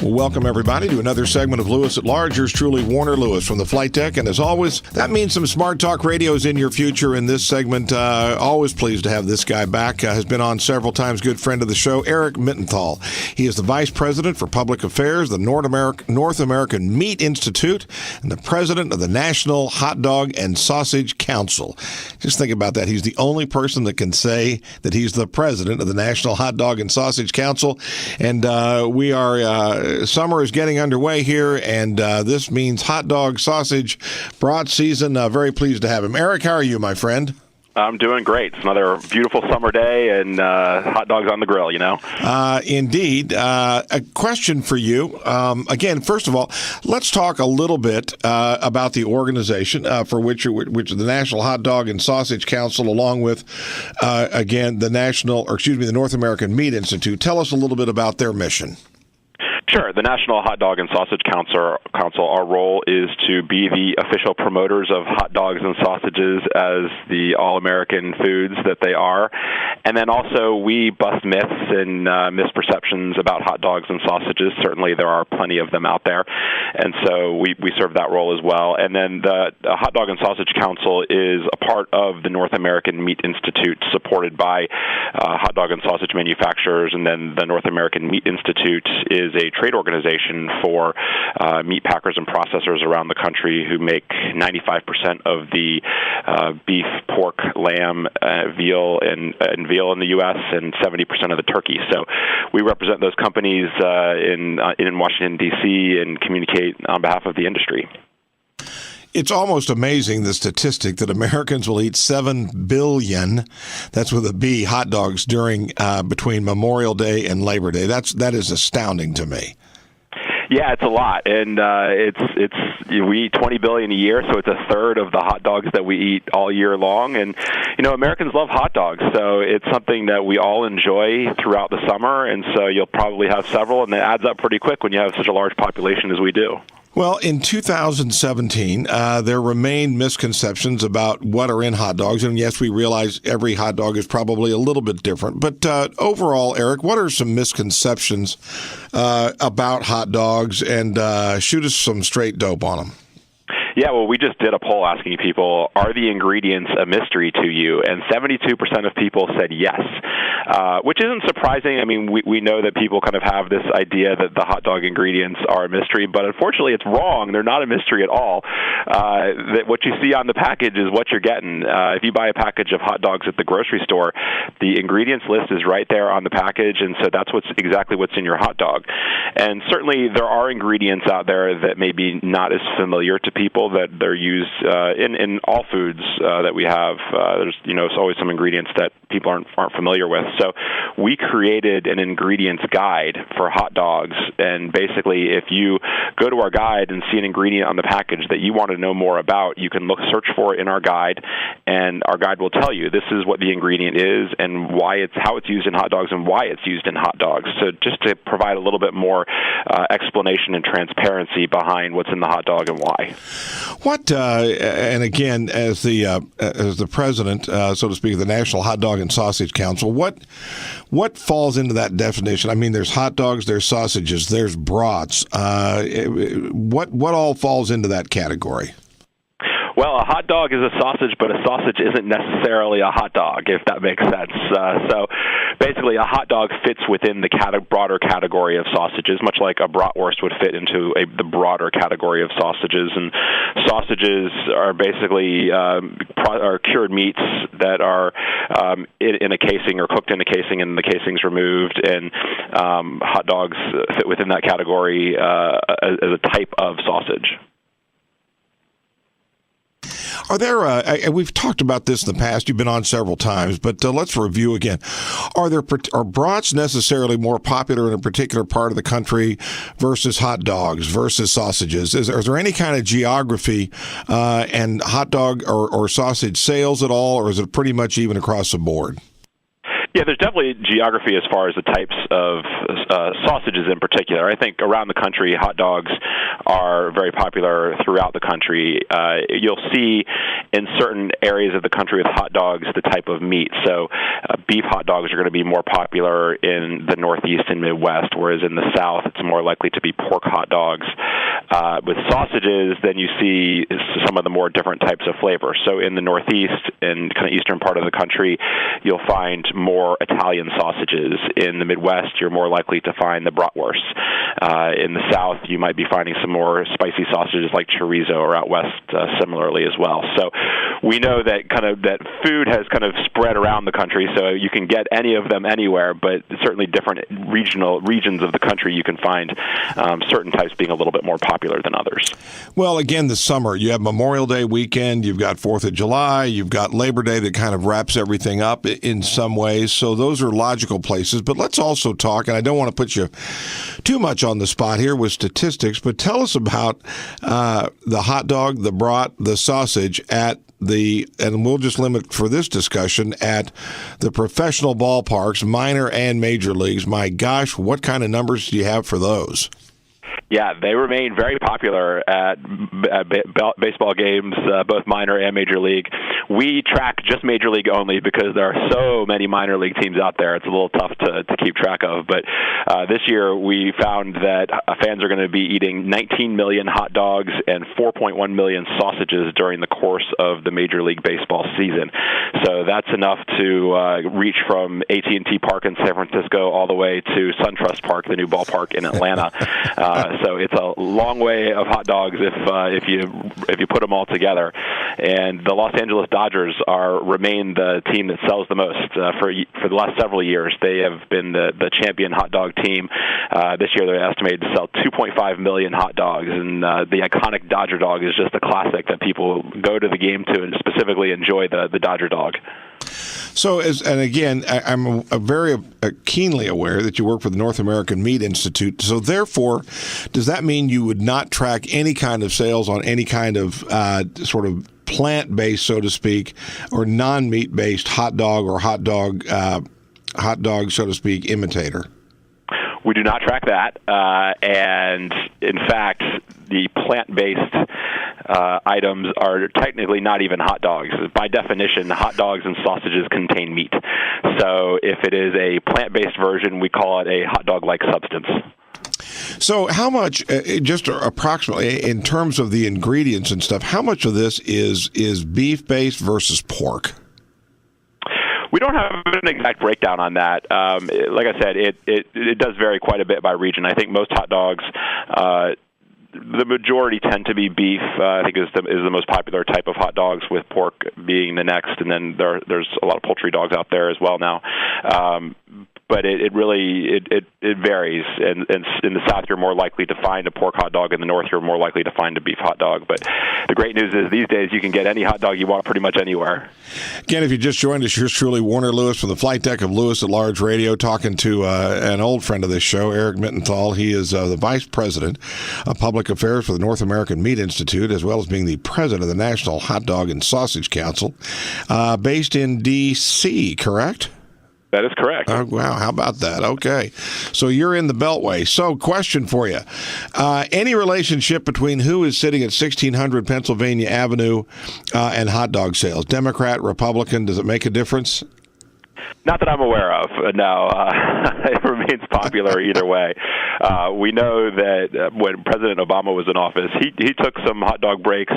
Well, welcome, everybody, to another segment of Lewis at Large. Yours truly, Warner Lewis from the Flight Deck. And as always, that means some Smart Talk radios in your future in this segment. Always pleased to have this guy back. Has been on several times, good friend of the show, Eric Mittenthal. He is the Vice President for Public Affairs, the North American Meat Institute, and the President of the National Hot Dog and Sausage Council. Just think about that. He's the only person that can say that he's the President of the National Hot Dog and Sausage Council. And we are... summer is getting underway here, and this means hot dog, sausage, brat season. Very pleased to have him. Eric, how are you, my friend? I'm doing great. It's another beautiful summer day, and hot dogs on the grill, you know? Indeed. A question for you. Again, first of all, let's talk a little bit about the organization for which is the National Hot Dog and Sausage Council, along with, again, the North American Meat Institute. Tell us a little bit about their mission. Sure. The National Hot Dog and Sausage Council, our role is to be the official promoters of hot dogs and sausages as the all-American foods that they are. And then also we bust myths and misperceptions about hot dogs and sausages. Certainly there are plenty of them out there. And so we serve that role as well. And then the Hot Dog and Sausage Council is a part of the North American Meat Institute, supported by hot dog and sausage manufacturers. And then the North American Meat Institute is a trade organization for meat packers and processors around the country who make 95% of the beef, pork, lamb, veal, and veal in the U.S. and 70% of the turkey. So we represent those companies in Washington, D.C. and communicate on behalf of the industry. It's almost amazing, the statistic that Americans will eat 7 billion, that's with a B, hot dogs during between Memorial Day and Labor Day. That is astounding to me. Yeah, it's a lot, and we eat 20 billion a year, so it's a third of the hot dogs that we eat all year long. And Americans love hot dogs, so it's something that we all enjoy throughout the summer. And so you'll probably have several, and it adds up pretty quick when you have such a large population as we do. Well, in 2017, there remained misconceptions about what are in hot dogs. And yes, we realize every hot dog is probably a little bit different. But overall, Eric, what are some misconceptions about hot dogs? And shoot us some straight dope on them. Yeah, well, we just did a poll asking people, are the ingredients a mystery to you? And 72% of people said yes, which isn't surprising. I mean, we know that people kind of have this idea that the hot dog ingredients are a mystery, but unfortunately it's wrong. They're not a mystery at all. That what you see on the package is what you're getting. If you buy a package of hot dogs at the grocery store, the ingredients list is right there on the package, and so that's exactly what's in your hot dog. And certainly there are ingredients out there that may be not as familiar to people, that they're used in all foods that we have. There's always some ingredients that people aren't familiar with. So we created an ingredients guide for hot dogs, and basically if you go to our guide and see an ingredient on the package that you want to know more about, you can search for it in our guide, and our guide will tell you this is what the ingredient is and how it's used in hot dogs and why it's used in hot dogs. So just to provide a little bit more explanation and transparency behind what's in the hot dog and why. What and again, as the president, so to speak, of the National Hot Dog and Sausage Council, what falls into that definition? I mean, there's hot dogs, there's sausages, there's brats. What all falls into that category? Well, a hot dog is a sausage, but a sausage isn't necessarily a hot dog, if that makes sense. So basically, a hot dog fits within the broader category of sausages, much like a bratwurst would fit into the broader category of sausages. And sausages are basically are cured meats that are in a casing or cooked in a casing, and the casing's removed. And hot dogs fit within that category as a type of sausage. Are there, we've talked about this in the past, you've been on several times, but let's review again. Are brats necessarily more popular in a particular part of the country versus hot dogs versus sausages? Is there any kind of geography and hot dog or sausage sales at all, or is it pretty much even across the board? Yeah, there's definitely geography as far as the types of sausages in particular. I think around the country, hot dogs are very popular throughout the country. You'll see in certain areas of the country with hot dogs the type of meat. So beef hot dogs are going to be more popular in the Northeast and Midwest, whereas in the South it's more likely to be pork hot dogs. With sausages, then you see some of the more different types of flavors. So in the Northeast and kind of eastern part of the country, you'll find more Italian sausages. In the Midwest, you're more likely to find the bratwurst. In the South, you might be finding some more spicy sausages like chorizo, or out west similarly as well. So we know that that food has kind of spread around the country, so you can get any of them anywhere, but certainly different regions of the country you can find certain types being a little bit more popular than others. Well, again, the summer, you have Memorial Day weekend, you've got 4th of July, you've got Labor Day that kind of wraps everything up in some ways, so those are logical places. But let's also talk, and I don't want to put you too much on the spot here with statistics, but tell us about the hot dog, the brat, the sausage at and we'll just limit for this discussion, at the professional ballparks, minor and major leagues. My gosh, what kind of numbers do you have for those? Yeah, they remain very popular at baseball games, both minor and major league. We track just major league only because there are so many minor league teams out there. It's a little tough to keep track of. But this year we found that fans are going to be eating 19 million hot dogs and 4.1 million sausages during the course of the Major League Baseball season. So that's enough to reach from AT&T Park in San Francisco all the way to SunTrust Park, the new ballpark in Atlanta. So it's a long way of hot dogs if you put them all together. And the Los Angeles Dodgers remain the team that sells the most for the last several years. They have been the champion hot dog team. This year they're estimated to sell 2.5 million hot dogs, and the iconic Dodger dog is just a classic that people go to the game to and specifically enjoy the Dodger dog. So, and again, I'm very keenly aware that you work for the North American Meat Institute. So, therefore, does that mean you would not track any kind of sales on any kind of sort of plant-based, so to speak, or non-meat-based hot dog or hot dog, so to speak, imitator? We do not track that, and in fact, the plant-based items are technically not even hot dogs. By definition, hot dogs and sausages contain meat. So if it is a plant-based version, we call it a hot dog-like substance. So how much, just approximately, in terms of the ingredients and stuff, how much of this is beef-based versus pork? We don't have an exact breakdown on that. Like I said, it does vary quite a bit by region. I think most hot dogs, the majority tend to be beef. I think is the most popular type of hot dogs, with pork being the next, and then there's a lot of poultry dogs out there as well now. But it really varies. And in the South, you're more likely to find a pork hot dog. In the North, you're more likely to find a beef hot dog. But the great news is these days you can get any hot dog you want pretty much anywhere. Again, if you just joined us, yours truly, Warner Lewis, from the flight deck of Lewis at Large Radio, talking to an old friend of this show, Eric Mittenthal. He is the Vice President of Public Affairs for the North American Meat Institute, as well as being the President of the National Hot Dog and Sausage Council, based in D.C., correct? That is correct. Oh, wow. How about that? Okay. So you're in the Beltway. So question for you. Any relationship between who is sitting at 1600 Pennsylvania Avenue and hot dog sales? Democrat, Republican, does it make a difference? Not that I'm aware of, no. It remains popular either way. We know that when President Obama was in office, he took some hot dog breaks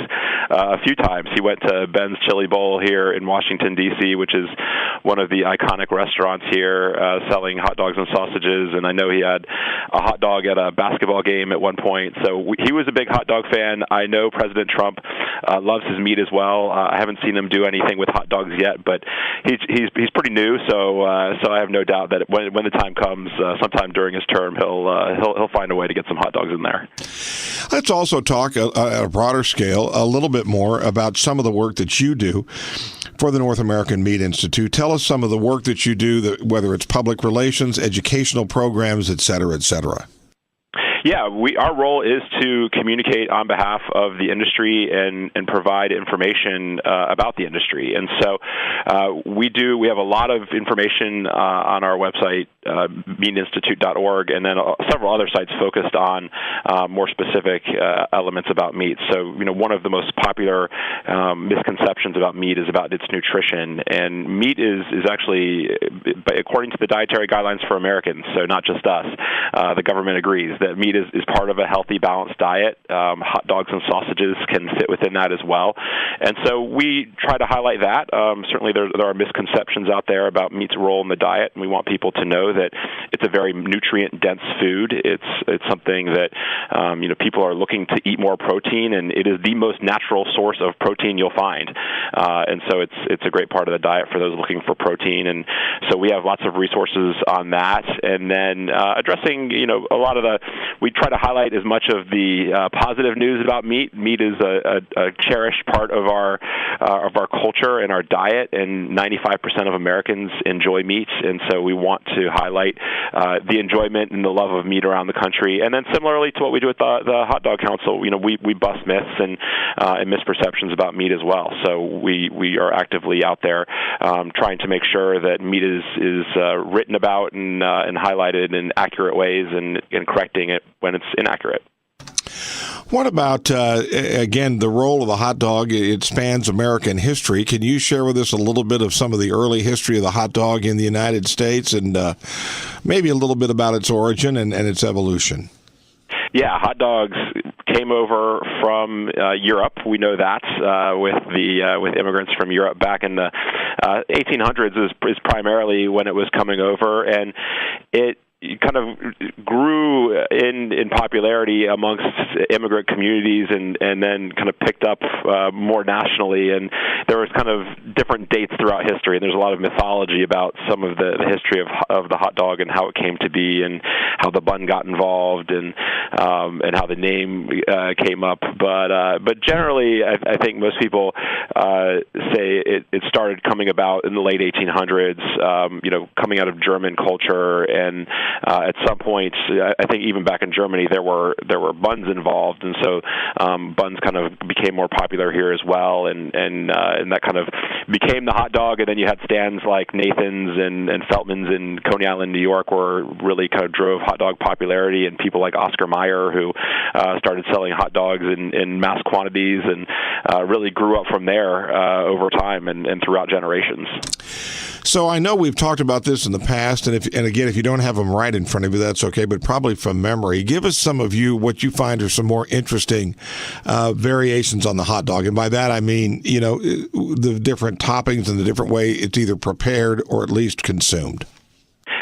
a few times. He went to Ben's Chili Bowl here in Washington, D.C., which is one of the iconic restaurants here selling hot dogs and sausages, and I know he had a hot dog at a basketball game at one point. So he was a big hot dog fan. I know President Trump loves his meat as well. I haven't seen him do anything with hot dogs yet, but he's pretty new, so I have no doubt that when the time comes, sometime during his term, he'll find a way to get some hot dogs in there. Let's also talk at a broader scale a little bit more about some of the work that you do for the North American Meat Institute. Tell us some of the work that you do, whether it's public relations, educational programs, et cetera, et cetera. Yeah, our role is to communicate on behalf of the industry and provide information about the industry. And so we have a lot of information on our website, meatinstitute.org, and then several other sites focused on more specific elements about meat. So, one of the most popular misconceptions about meat is about its nutrition. And meat is actually, according to the dietary guidelines for Americans, so not just us, the government agrees that meat is part of a healthy, balanced diet. Hot dogs and sausages can fit within that as well. And so we try to highlight that. Certainly there are misconceptions out there about meat's role in the diet, and we want people to know that it's a very nutrient-dense food. It's something that people are looking to eat more protein, and it is the most natural source of protein you'll find. And so it's a great part of the diet for those looking for protein. And so we have lots of resources on that. And then addressing, we try to highlight as much of the positive news about meat. Meat is a cherished part of our culture and our diet, and 95% of Americans enjoy meat. And so we want to highlight the enjoyment and the love of meat around the country. And then similarly to what we do with the Hot Dog Council, we bust myths and misperceptions about meat as well. So we are actively out there trying to make sure that meat is written about and highlighted in accurate ways and correcting it when it's inaccurate. What about, again, the role of the hot dog? It spans American history. Can you share with us a little bit of some of the early history of the hot dog in the United States and maybe a little bit about its origin and its evolution? Yeah, hot dogs came over from Europe. We know that with immigrants from Europe back in the 1800s is primarily when it was coming over, and it kind of grew in popularity amongst immigrant communities and then kind of picked up more nationally. And there was kind of different dates throughout history, and there's a lot of mythology about some of the history of the hot dog and how it came to be and how the bun got involved and how the name came up. But generally, I think most people say it started coming about in the late 1800s, coming out of German culture, and at some point, I think even back in Germany, there were buns involved, and so buns kind of became more popular here as well, and that kind of became the hot dog. And then you had stands like Nathan's and Feltman's in Coney Island, New York, where really kind of drove hot dog popularity, and people like Oscar Mayer who started selling hot dogs in mass quantities and really grew up from there over time and throughout generations. So I know we've talked about this in the past, and again, if you don't have them right in front of you, that's okay, but probably from memory. Give us some of what you find are some more interesting variations on the hot dog. And by that, I mean, the different toppings and the different way it's either prepared or at least consumed.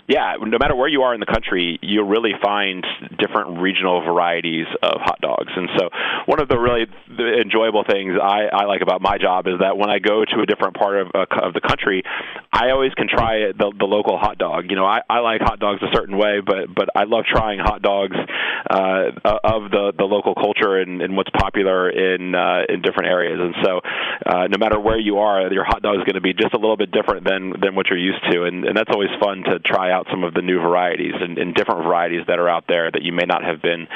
Yeah, no matter where you are in the country, you'll really find different regional varieties of hot dogs. And so one of the really enjoyable things I like about my job is that when I go to a different part of the country, I always can try the local hot dog. I like hot dogs a certain way, but I love trying hot dogs of the local culture and what's popular in different areas. And so no matter where you are, your hot dog is going to be just a little bit different than what you're used to. And that's always fun to try out some of the new varieties and different varieties that are out there that you may not have been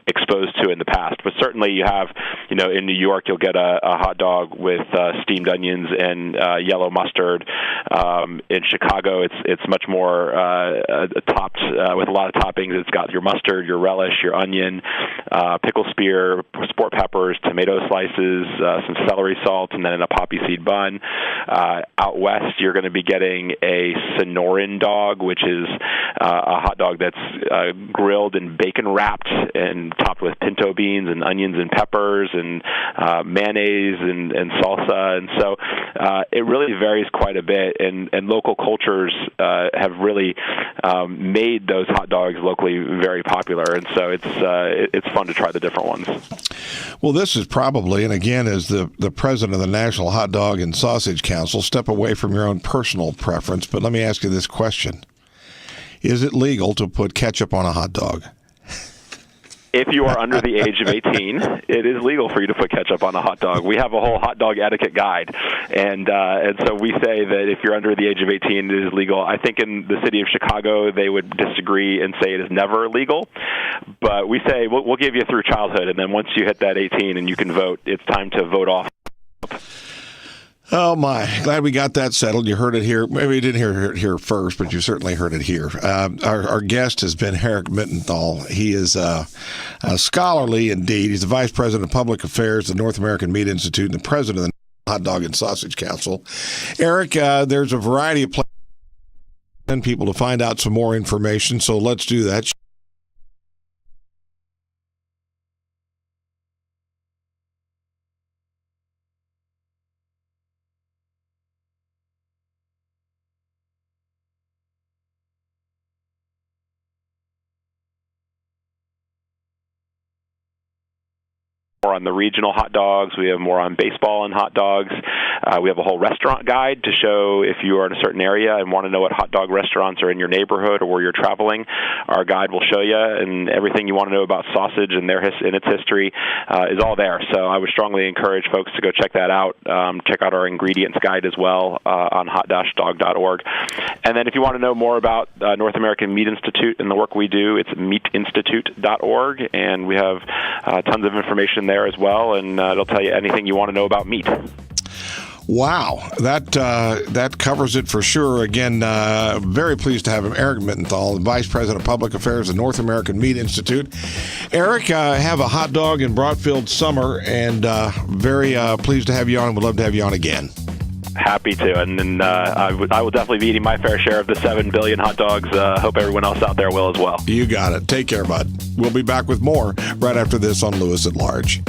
exposed to in the past. But certainly you have, in New York, you'll get a hot dog with steamed onions and yellow mustard. In Chicago, it's much more topped with a lot of toppings. It's got your mustard, your relish, your onion, pickle spear, sport peppers, tomato slices, some celery salt, and then a poppy seed bun. Out west, you're going to be getting a Sonoran dog, which is a hot dog that's grilled and bacon wrapped and topped with pinto beans and onions and peppers and mayonnaise and salsa. And so it really varies quite a bit. And local cultures have really made those hot dogs locally very popular. And so it's fun to try the different ones. Well, this is probably, and again, as the president of the National Hot Dog and Sausage Council, step away from your own personal preference, but let me ask you this question. Is it legal to put ketchup on a hot dog? If you are under the age of 18, it is legal for you to put ketchup on a hot dog. We have a whole hot dog etiquette guide, and so we say that if you're under the age of 18, it is legal. I think in the city of Chicago, they would disagree and say it is never legal, but we say we'll give you through childhood, and then once you hit that 18 and you can vote, it's time to vote off. Oh, my. Glad we got that settled. You heard it here. Maybe you didn't hear it here first, but you certainly heard it here. Our guest has been Eric Mittenthal. He is scholarly indeed. He's the Vice President of Public Affairs at the North American Meat Institute and the President of the Hot Dog and Sausage Council. Eric, there's a variety of places for people to find out some more information, so let's do that. More on the regional hot dogs. We have more on baseball and hot dogs. We have a whole restaurant guide to show if you are in a certain area and want to know what hot dog restaurants are in your neighborhood or where you're traveling. Our guide will show you, and everything you want to know about sausage and its history is all there. So I would strongly encourage folks to go check that out. Check out our ingredients guide as well on hot-dog.org. And then if you want to know more about North American Meat Institute and the work we do, it's meatinstitute.org, and we have tons of information there as well, and it'll tell you anything you want to know about meat. Wow, that covers it for sure. Again, very pleased to have him, Eric Mittenthal, Vice President of Public Affairs at North American Meat Institute. Eric, have a hot dog and brought-filled summer, and very pleased to have you on. Would love to have you on again. Happy to, and I will definitely be eating my fair share of the 7 billion hot dogs. Hope everyone else out there will as well. You got it. Take care, bud. We'll be back with more right after this on Lewis at Large.